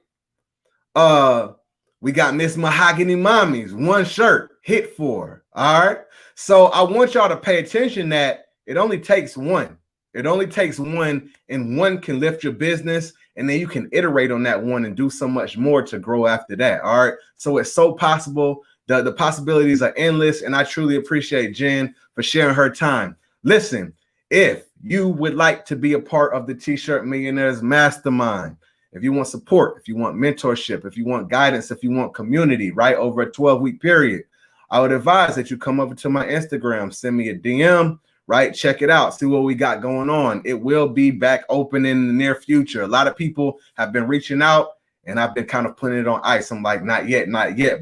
Speaker 1: We got Miss Mahogany Mommies, one shirt hit for her. All right. So I want y'all to pay attention that it only takes one. It only takes one, and one can lift your business, and then you can iterate on that one and do so much more to grow after that. All right. So it's so possible. The possibilities are endless, and I truly appreciate Jen for sharing her time. Listen, if you would like to be a part of the T-Shirt Millionaires Mastermind, if you want support, if you want mentorship, if you want guidance, if you want community, right, over a 12-week period, I would advise that you come over to my Instagram, send me a DM, right? Check it out, see what we got going on. It will be back open in the near future. A lot of people have been reaching out, and I've been kind of putting it on ice. I'm like, not yet,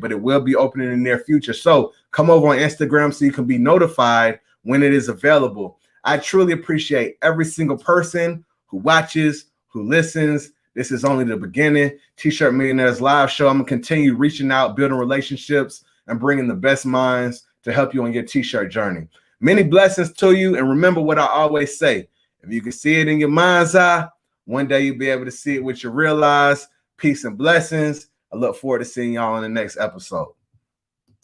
Speaker 1: but it will be open in the near future. So come over on Instagram so you can be notified when it is available. I truly appreciate every single person who watches, who listens. This is only the beginning. T-Shirt Millionaires Live Show. I'm going to continue reaching out, building relationships, and bringing the best minds to help you on your T-shirt journey. Many blessings to you. And remember what I always say. If you can see it in your mind's eye, one day you'll be able to see it with your real eyes. Peace and blessings. I look forward to seeing y'all on the next episode.